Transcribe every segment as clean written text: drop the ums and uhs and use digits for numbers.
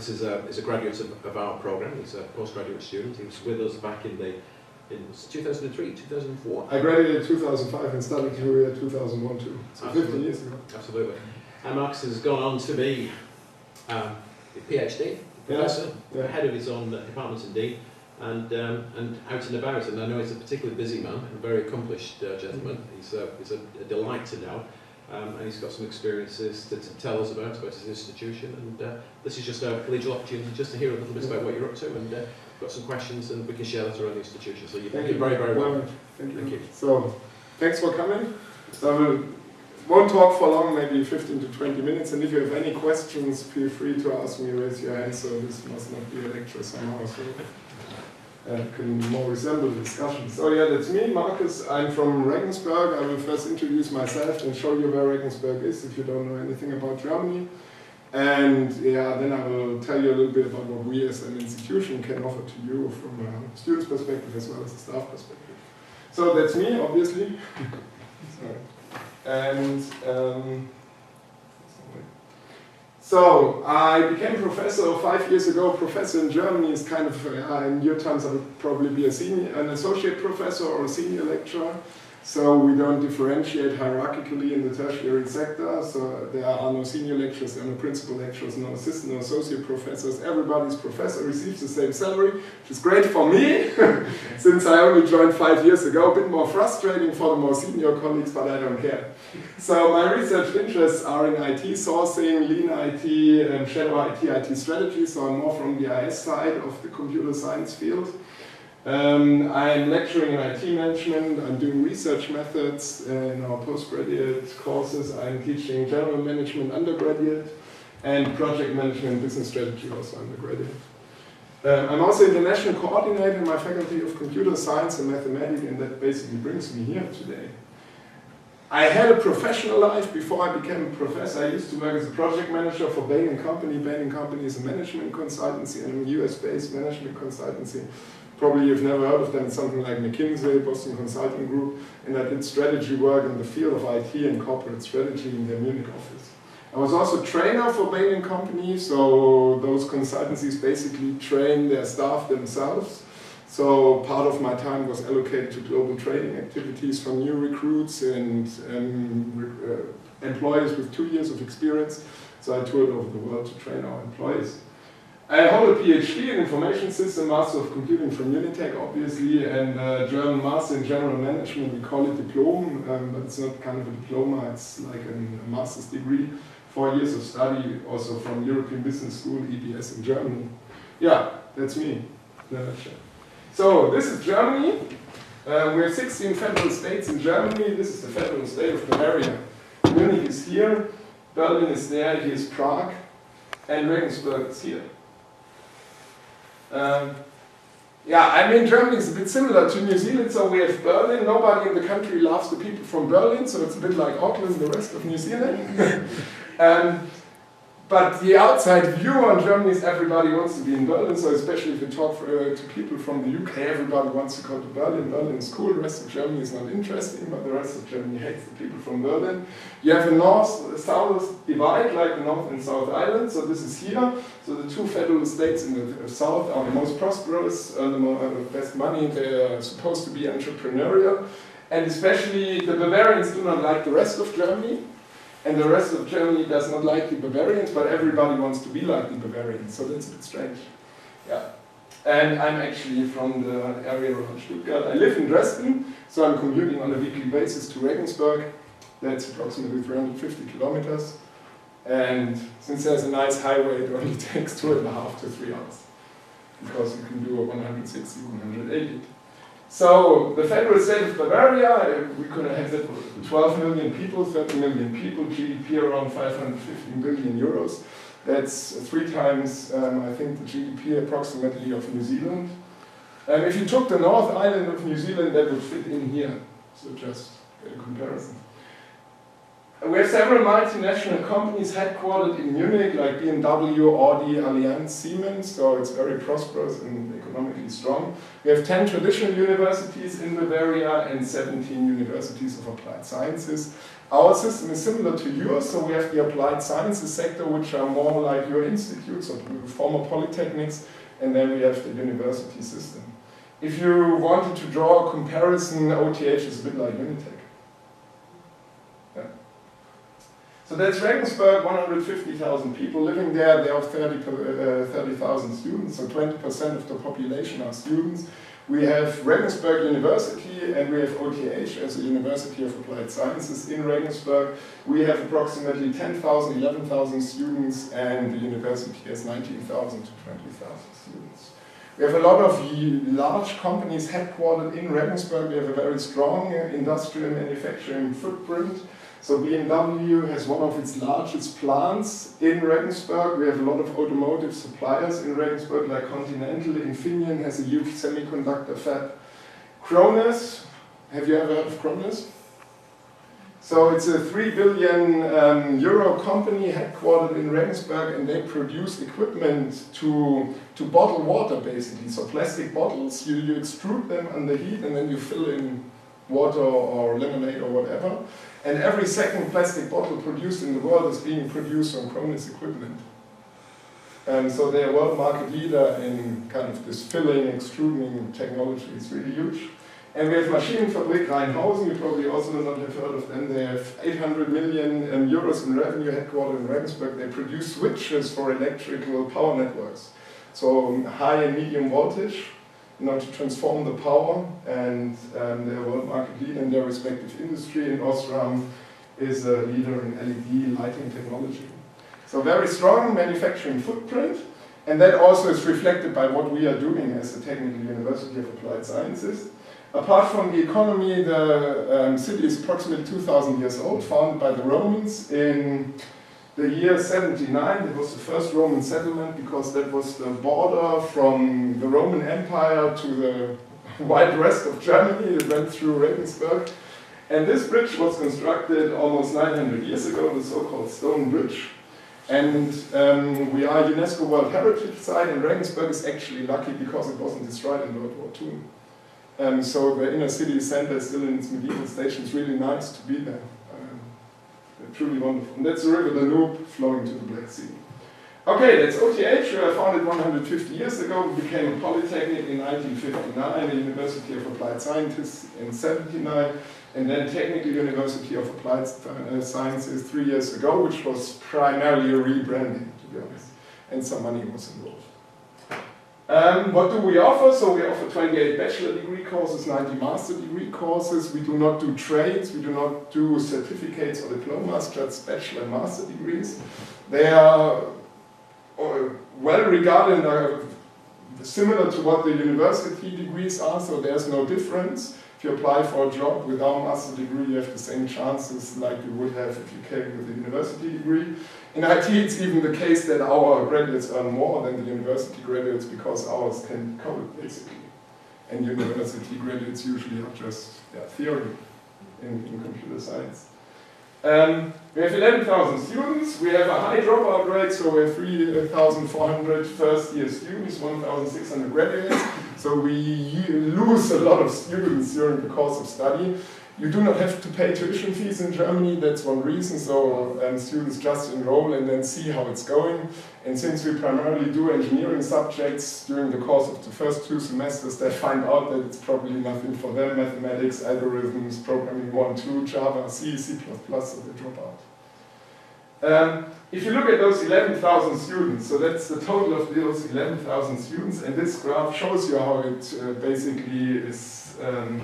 Markus is a graduate of our program. He's a postgraduate student. He was with us back in 2003, 2004. I graduated in 2005 and started career in 2001 too. So 15 years ago. Absolutely. And Markus has gone on to be a PhD professor, head of his own department indeed, and out and about. And I know he's a particularly busy man, a very accomplished gentleman. He's a delight to know. And he's got some experiences to tell us about his institution, and this is just a collegial opportunity just to hear a little bit about what you're up to, and got some questions, and we can share that around the institution. So you're very, very welcome. Thank you. So, thanks for coming. So I won't talk for long, maybe 15 to 20 minutes, and if you have any questions, feel free to ask me, raise your hand, so this must not be a lecture somehow. So can more resemble a discussion. So yeah, that's me, Markus. I'm from Regensburg. I will first introduce myself and show you where Regensburg is if you don't know anything about Germany. And yeah, then I will tell you a little bit about what we as an institution can offer to you from a student's perspective as well as a staff perspective. So that's me, obviously. Sorry. And so I became professor 5 years ago. Professor in Germany is kind of, in your terms, I would probably be an associate professor or a senior lecturer. So we don't differentiate hierarchically in the tertiary sector. So there are no senior lecturers, there are no principal lecturers, no assistant, no associate professors. Everybody's professor receives the same salary, which is great for me, since I only joined 5 years ago. A bit more frustrating for the more senior colleagues, but I don't care. So my research interests are in IT sourcing, lean IT, and shadow IT strategy. So I'm more from the IS side of the computer science field. I'm lecturing in IT management, I'm doing research methods in our postgraduate courses, I'm teaching general management undergraduate and project management business strategy also undergraduate. I'm also international coordinator in my faculty of computer science and mathematics, and that basically brings me here today. I had a professional life before I became a professor. I used to work as a project manager for Bain & Company. Bain & Company is a management consultancy and a US-based management consultancy. Probably you've never heard of them, it's something like McKinsey, Boston Consulting Group, and I did strategy work in the field of IT and corporate strategy in their Munich office. I was also a trainer for Bain & Company, so those consultancies basically train their staff themselves. So part of my time was allocated to global training activities for new recruits and employees with 2 years of experience. So I toured over the world to train our employees. I hold a PhD in Information System, Master of Computing from Unitec, obviously, and German Master in General Management. We call it Diplom, but it's not kind of a diploma, it's like a master's degree. 4 years of study, also from European Business School, EBS in Germany. Yeah, that's me. So, this is Germany. We have 16 federal states in Germany. This is the federal state of Bavaria. Munich is here, Berlin is there, here is Prague, and Regensburg is here. Yeah, I mean, Germany is a bit similar to New Zealand, so we have Berlin. Nobody in the country loves the people from Berlin, so it's a bit like Auckland, the rest of New Zealand. But the outside view on Germany is everybody wants to be in Berlin, so especially if you talk to people from the UK, everybody wants to go to Berlin. Berlin is cool, the rest of Germany is not interesting, but the rest of Germany hates the people from Berlin. You have a north-south divide, like the North and South Island, so this is here. So the two federal states in the south are the most prosperous, the best money, they're supposed to be entrepreneurial, and especially the Bavarians do not like the rest of Germany. And the rest of Germany does not like the Bavarians, but everybody wants to be like the Bavarians, so that's a bit strange. Yeah. And I'm actually from the area around Stuttgart. I live in Dresden, so I'm commuting on a weekly basis to Regensburg. That's approximately 350 kilometers. And since there's a nice highway, it only takes 2.5 to 3 hours, because you can do a 160, 180. So the federal state of Bavaria, we could have had 12 million people, 30 million people, GDP around 515 billion euros. That's 3 times, I think, the GDP approximately of New Zealand. If you took the North Island of New Zealand, that would fit in here. So just a comparison. We have several multinational companies headquartered in Munich, like BMW, Audi, Allianz, Siemens, so it's very prosperous and economically strong. We have 10 traditional universities in Bavaria and 17 universities of applied sciences. Our system is similar to yours, so we have the applied sciences sector, which are more like your institutes or former polytechnics, and then we have the university system. If you wanted to draw a comparison, OTH is a bit like Unitec. Yeah. So that's Regensburg, 150,000 people living there. There are 30,000 students, so 20% of the population are students. We have Regensburg University and we have OTH as a University of Applied Sciences in Regensburg. We have approximately 10,000, 11,000 students, and the university has 19,000 to 20,000 students. We have a lot of large companies headquartered in Regensburg. We have a very strong industrial manufacturing footprint. So BMW has one of its largest plants in Regensburg. We have a lot of automotive suppliers in Regensburg, like Continental. Infineon has a huge semiconductor fab. Krones, have you ever heard of Krones? So it's a 3 billion euro company headquartered in Regensburg, and they produce equipment to bottle water, basically. So plastic bottles, you extrude them under heat and then you fill in water or lemonade or whatever. And every second plastic bottle produced in the world is being produced on Krones equipment. So they're a world market leader in kind of this filling, extruding technology. It's really huge. And we have Maschinenfabrik Rheinhausen, you probably also not have heard of them. They have 800 million euros in revenue, headquartered in Regensburg. They produce switches for electrical power networks. So high and medium voltage, to transform the power, and they're a world market leader in their respective industry, and Osram is a leader in LED lighting technology. So very strong manufacturing footprint, and that also is reflected by what we are doing as a technical university of applied sciences. Apart from the economy, the city is approximately 2,000 years old, founded by the Romans in the year 79. It was the first Roman settlement because that was the border from the Roman Empire to the wide rest of Germany. It went through Regensburg. And this bridge was constructed almost 900 years ago, the so-called Stone Bridge. And we are a UNESCO World Heritage Site, and Regensburg is actually lucky because it wasn't destroyed in World War II. So the inner city center is still in its medieval station. It's really nice to be there. Truly wonderful. And that's the river Danube flowing to the Black Sea. Okay, that's OTH. We were founded 150 years ago. We became a polytechnic in 1959, a University of Applied Sciences in 79, and then Technical University of Applied Sciences 3 years ago, which was primarily a rebranding, to be honest, and some money was involved. What do we offer? So we offer 28 bachelor degree courses, 90 master degree courses. We do not do trades, we do not do certificates or diplomas, just bachelor and master degrees. They are well regarded and are similar to what the university degrees are, so there's no difference. If you apply for a job with our master degree, you have the same chances like you would have if you came with a university degree. In IT, it's even the case that our graduates earn more than the university graduates because ours can code, basically. And university graduates usually are just theory in computer science. We have 11,000 students. We have a high dropout rate, so we have 3,400 first-year students, 1,600 graduates. So we lose a lot of students during the course of study. You do not have to pay tuition fees in Germany, that's one reason, so students just enroll and then see how it's going. And since we primarily do engineering subjects during the course of the first 2 semesters, they find out that it's probably nothing for them, mathematics, algorithms, programming 1, 2, Java, C, C++, so they drop out. If you look at those 11,000 students, so that's the total of those 11,000 students, and this graph shows you how it basically is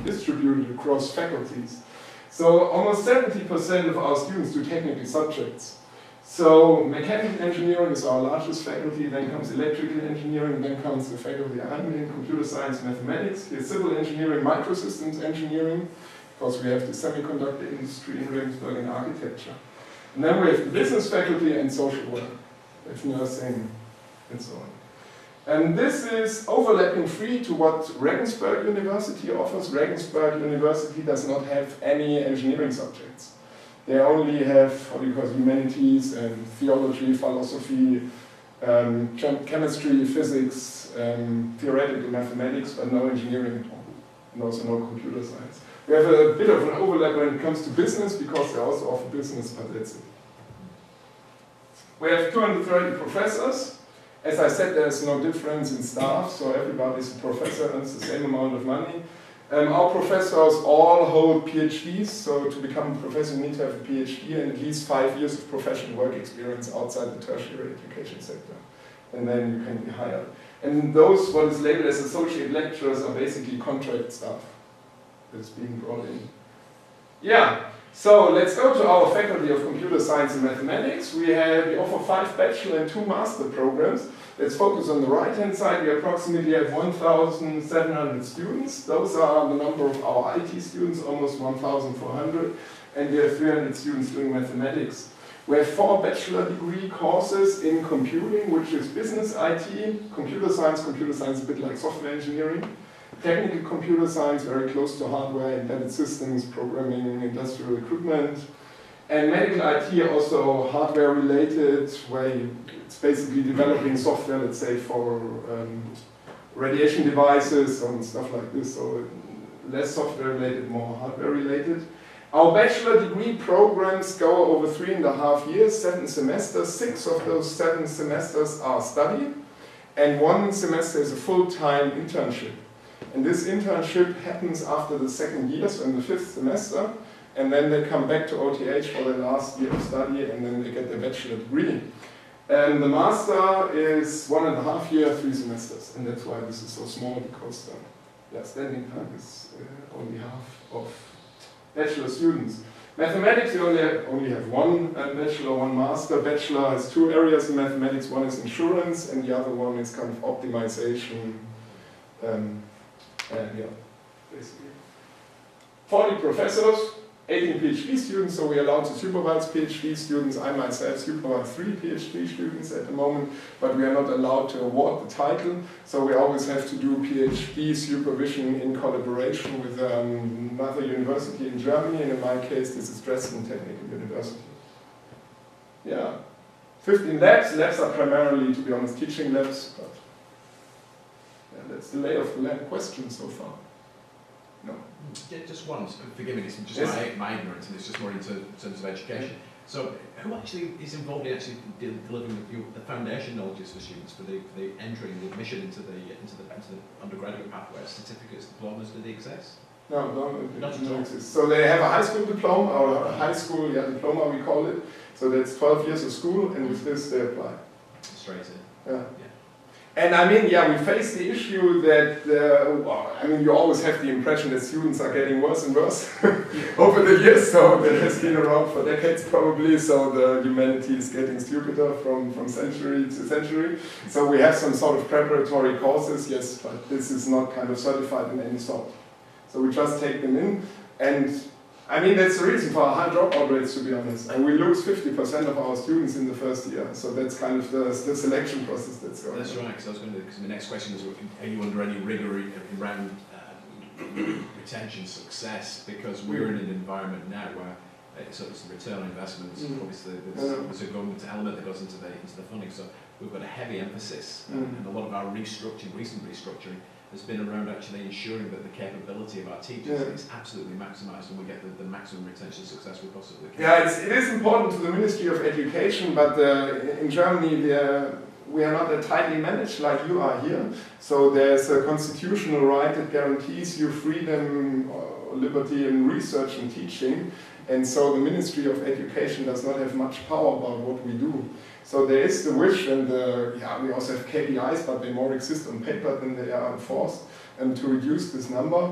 distributed across faculties. So almost 70% of our students do technical subjects. So mechanical engineering is our largest faculty, then comes electrical engineering, then comes the faculty I'm in, computer science, mathematics, here's civil engineering, microsystems engineering, because we have the semiconductor industry in Regensburg and architecture. And then we have the business faculty and social work, we have nursing and so on. And this is overlapping free to what Regensburg University offers. Regensburg University does not have any engineering subjects. They only have, what do you call it, humanities and theology, philosophy, chemistry, physics, theoretical mathematics, but no engineering at all, and also no computer science. We have a bit of an overlap when it comes to business, because they also offer business, but that's it. We have 230 professors. As I said, there's no difference in staff, so everybody's a professor, earns the same amount of money. Our professors all hold PhDs, so to become a professor you need to have a PhD and at least 5 years of professional work experience outside the tertiary education sector. And then you can be hired. And those, what is labeled as associate lecturers, are basically contract staff that's being brought in. Yeah, so let's go to our Faculty of Computer Science and Mathematics. We offer 5 bachelor and 2 master programs. Let's focus on the right-hand side. We approximately have 1,700 students. Those are the number of our IT students, almost 1,400. And we have 300 students doing mathematics. We have 4 bachelor degree courses in computing, which is business IT, computer science a bit like software engineering, technical computer science, very close to hardware, embedded systems, programming, industrial equipment, and medical IT, also hardware related, where it's basically developing software, let's say, for radiation devices and stuff like this, so less software related, more hardware related. Our bachelor degree programs go over 3.5 years, 7 semesters. 6 of those 7 semesters are study, and 1 semester is a full-time internship. And this internship happens after the 2nd year, so in the 5th semester, and then they come back to OTH for their last year of study, and then they get their bachelor degree. And the master is 1.5 years, 3 semesters, and that's why this is so small, because the standing time is only half of bachelor students. Mathematics, you only have 1 bachelor, 1 master. Bachelor has 2 areas in mathematics. One is insurance, and the other one is kind of optimization. Yeah, basically. 40 professors, 18 PhD students, so we're allowed to supervise PhD students. I myself supervise 3 PhD students at the moment, but we are not allowed to award the title, so we always have to do PhD supervision in collaboration with another university in Germany, and in my case this is Dresden Technical University. Yeah, 15 labs. Labs are primarily, to be honest, teaching labs, but yeah, that's the lay of the land question so far. No. Just one, forgive me, it's just my ignorance, and it's just more in terms of education. So, who actually is involved in actually delivering the foundation knowledges for students for the entry and the admission into the undergraduate pathways? Certificates, diplomas, do they exist? No, not exist. So they have a high school diploma, or a high school diploma we call it. So that's 12 years of school, and with this they apply. Straight in. Yeah. And I mean, yeah, we face the issue that, I mean, you always have the impression that students are getting worse and worse over the years, so that has been around for decades probably, so the humanity is getting stupider from century to century. So we have some sort of preparatory courses, yes, but this is not kind of certified in any sort. So we just take them in, and I mean, that's the reason for our high dropout rates, to be honest. And we lose 50% of our students in the first year. So that's kind of the selection process that's going on. That's right, because I was going to, because the next question is, are you under any rigor around retention success? Because we're in an environment now where it's a return on investments. Obviously, there's a government element that goes into the funding. So we've got a heavy emphasis, and a lot of our recent restructuring has been around actually ensuring that the capability of our teachers is absolutely maximised, and we get the maximum retention success we possibly can. Yeah, it is important to the Ministry of Education, but in Germany we are not tightly managed like you are here. So there's a constitutional right that guarantees you freedom, liberty in research and teaching, and so the Ministry of Education does not have much power about what we do. So there is the wish, and we also have KPIs, but they more exist on paper than they are enforced, and to reduce this number.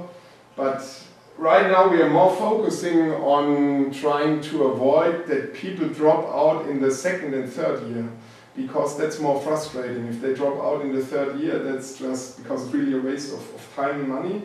But right now we are more focusing on trying to avoid that people drop out in the 2nd and 3rd year, because that's more frustrating. If they drop out in the 3rd year, that's just because it's really a waste of time and money.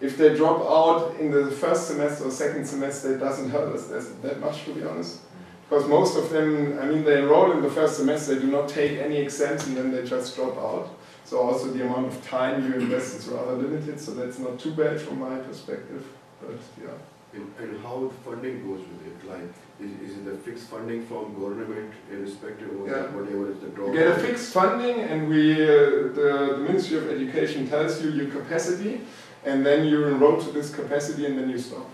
If they drop out in the 1st semester or 2nd semester, it doesn't hurt us that much, to be honest. Because most of them, I mean, they enroll in the 1st semester, they do not take any exams, and then they just drop out. So also the amount of time you invest is rather limited, so that's not too bad from my perspective. But yeah. And how funding goes with it? Like, is it a fixed funding from government irrespective of whatever is the draw? You get a fixed funding, and the Ministry of Education tells you your capacity, and then you enroll to this capacity, and then you stop.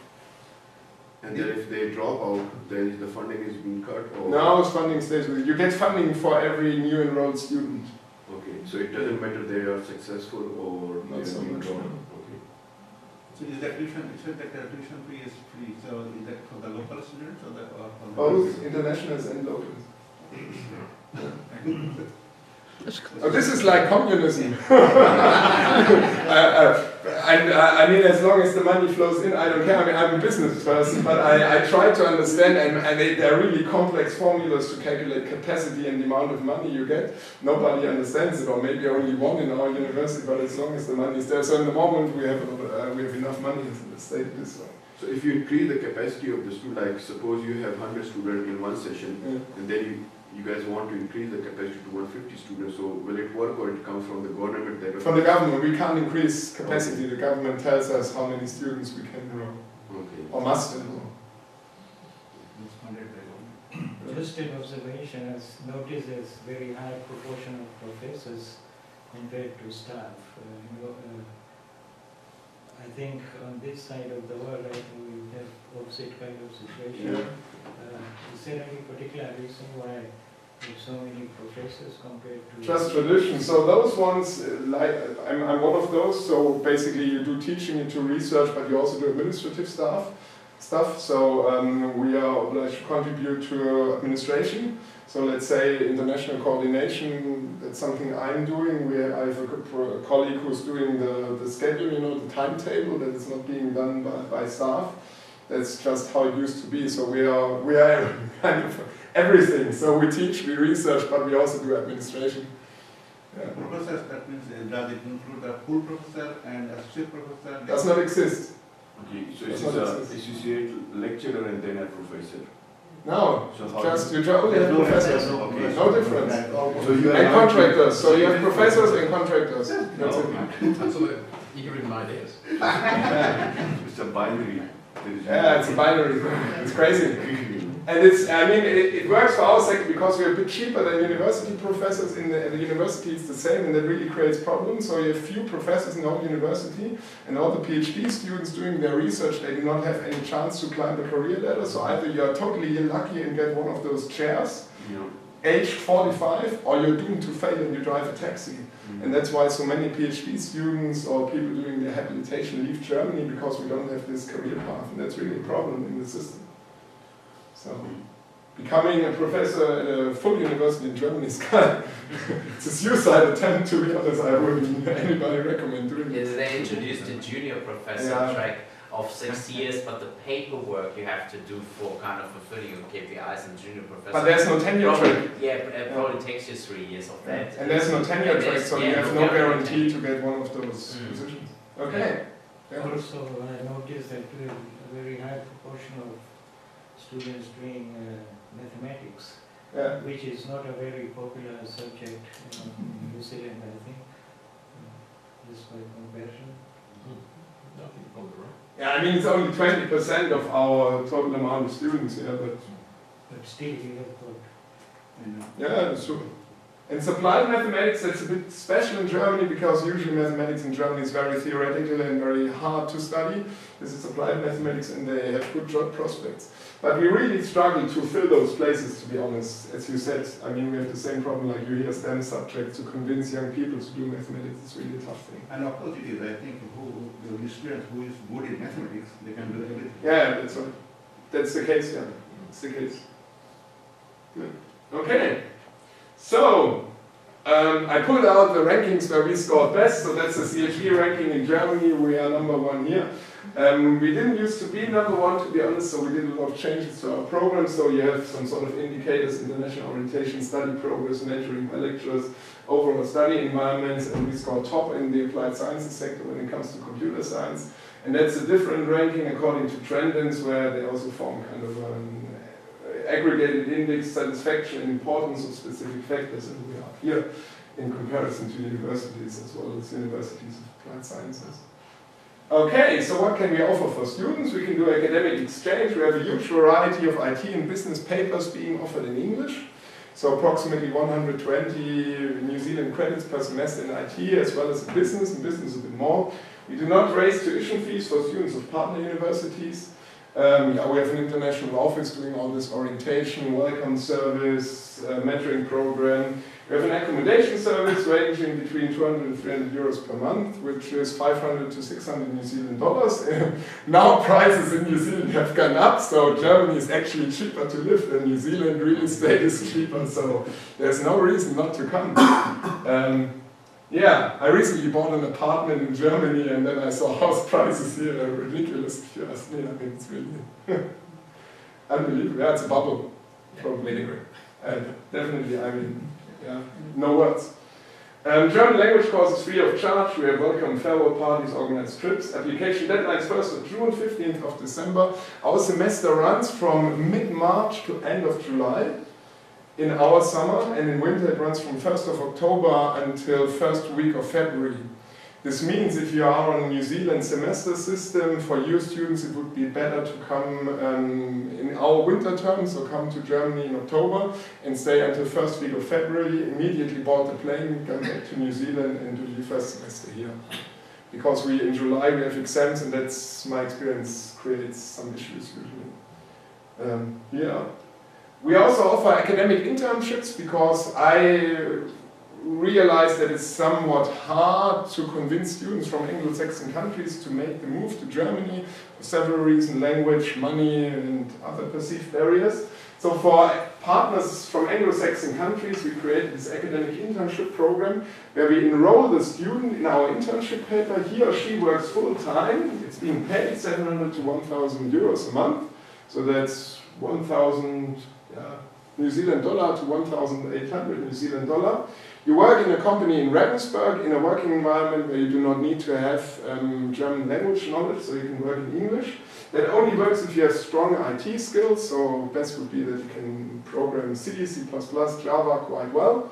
And then if they drop out, then the funding is being cut? Or? No, funding stays with you. You get funding for every new enrolled student. Okay, so it doesn't matter they are successful or not so much. Okay. So is that tuition? You said that the tuition fee is free. So is that for the local students or the? Both internationals and locals. Oh, this is like communism. I mean, as long as the money flows in, I don't care. I mean, I'm a business person, but I try to understand, and they're really complex formulas to calculate capacity and the amount of money you get. Nobody understands it, or maybe only one in our university, but as long as the money is there. So in the moment, we have enough money in the state this way. So if you increase the capacity of the student, like suppose you have 100 students in one session, and then you guys want to increase the capacity to 150 students, so will it work or it comes from the government? From the government, we can't increase capacity. Okay. The government tells us how many students we can enroll, or must enroll. Just an observation, as noticed there's very high proportion of professors compared to staff. I think on this side of the world, I think we have opposite kind of situation. Is there any particular reason why there's so many professors compared to... Just tradition. So those ones, like I'm one of those. So basically you do teaching, you do research, but you also do administrative stuff. So we are obliged to contribute to administration. So let's say international coordination, that's something I'm doing. I have a colleague who's doing the schedule, the timetable, that is not being done by staff. That's just how it used to be. So we are kind of everything. So we teach, we research, but we also do administration. Yeah. Professors, that means does it include a full professor and associate professor? Does not exist. Okay, so it's an associate lecturer and then a professor. No, so you only have professors. No difference. So you and contractors. So you have professors and contractors. That's it. Absolutely. You can read my ideas. It's a binary. Yeah, it's a binary. It's crazy. And it works for our sector because we're a bit cheaper than university professors. In the university it's the same, and that really creates problems. So you have few professors in the whole university, and all the PhD students doing their research, they do not have any chance to climb the career ladder. So either you're totally lucky and get one of those chairs, age 45, or you're doomed to fail and you drive a taxi. And that's why so many PhD students or people doing their habilitation leave Germany, because we don't have this career path, and that's really a problem in the system. So, becoming a professor at a full university in Germany is it's a suicide attempt, to be honest. I wouldn't anybody recommend doing it. They introduced a junior professor track of 6 years, but the paperwork you have to do for kind of fulfilling your KPIs and junior professor. But there's no tenure track. Yeah, it probably takes you 3 years of that. And there's no tenure track, so you have no guarantee to get one of those positions. Okay. Also, I noticed that a very high proportion of students doing mathematics, which is not a very popular subject in New Zealand, I think, just by comparison. Yeah, I mean, it's only 20% of our total amount of students, but still you have got... Yeah, that's true. And applied mathematics, that's a bit special in Germany, because usually mathematics in Germany is very theoretical and very hard to study. This is applied mathematics, and they have good job prospects. But we really struggle to fill those places, to be honest. As you said, I mean, we have the same problem like you hear STEM subjects. To convince young people to do mathematics is really a tough thing. And of course it is, I think, the student who is good in mathematics, they can do everything. Yeah, that's right. That's the case, yeah. That's the case. Good. Okay. So, I pulled out the rankings where we scored best. So that's the CHE ranking in Germany. We are #1 here. We didn't used to be #1, to be honest, so we did a lot of changes to our program. So you have some sort of indicators: international orientation, study progress, mentoring by lecturers, overall study environments, and we score top in the applied sciences sector when it comes to computer science. And that's a different ranking according to Trendens, where they also form kind of an aggregated index, satisfaction and importance of specific factors, and we are here in comparison to universities as well as universities of applied sciences. Okay, so what can we offer for students? We can do academic exchange. We have a huge variety of IT and business papers being offered in English. So approximately 120 New Zealand credits per semester in IT, as well as in business a bit more. We do not raise tuition fees for students of partner universities. Yeah, we have an international office doing all this orientation, welcome service, mentoring program. We have an accommodation service ranging between 200 and 300 euros per month, which is 500 to 600 New Zealand dollars. Now prices in New Zealand have gone up, so Germany is actually cheaper to live than New Zealand. Real estate is cheaper, so there's no reason not to come. Yeah, I recently bought an apartment in Germany, and then I saw house prices here are ridiculous, if you ask me. I mean, it's really unbelievable. Yeah, it's a bubble, probably. Anyway. Definitely, I mean, yeah, no words. German language course is free of charge. We have welcome farewell parties, organized trips. Application deadlines 1st of June, 15th of December. Our semester runs from mid-March to end of July in our summer, and in winter it runs from 1st of October until first week of February. This means if you are on a New Zealand semester system, for your students it would be better to come in our winter term, so come to Germany in October and stay until first week of February, immediately board the plane, come back to New Zealand and do your first semester here. Because in July we have exams, and that's, my experience, creates some issues usually. Yeah. We also offer academic internships because I realized that it's somewhat hard to convince students from Anglo-Saxon countries to make the move to Germany for several reasons: language, money, and other perceived barriers. So for partners from Anglo-Saxon countries, we created this academic internship program where we enroll the student in our internship paper. He or she works full-time. It's being paid 700 to 1,000 euros a month. So that's 1,000 New Zealand dollar to 1,800 New Zealand dollar. You work in a company in Regensburg in a working environment where you do not need to have German language knowledge, so you can work in English. That only works if you have strong IT skills, so best would be that you can program C, C++, Java quite well.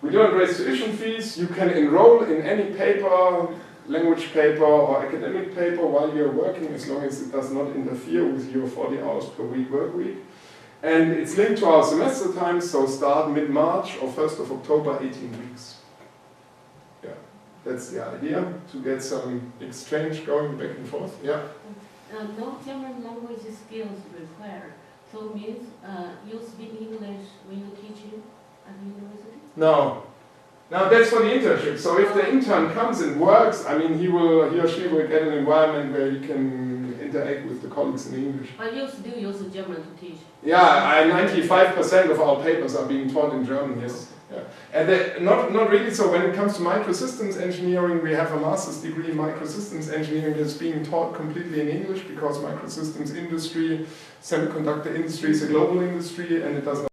We don't raise tuition fees. You can enroll in any paper, language paper or academic paper while you're working, as long as it does not interfere with your 40 hours per week work week. And it's linked to our semester times, so start mid-March or 1st of October, 18 weeks. Yeah, that's the idea, to get some exchange going back and forth. Yeah. No German language skills required. So it means you speak English when you're teaching at university? No. Now that's for the internship. So if the intern comes and works, I mean, he or she will get an environment where he can interact with the colleagues in English. But you still use German to teach? Yeah, 95% of our papers are being taught in German, yes. Yeah. And not really, so when it comes to microsystems engineering, we have a master's degree in microsystems engineering that's being taught completely in English because microsystems industry, semiconductor industry is a global industry, and it does not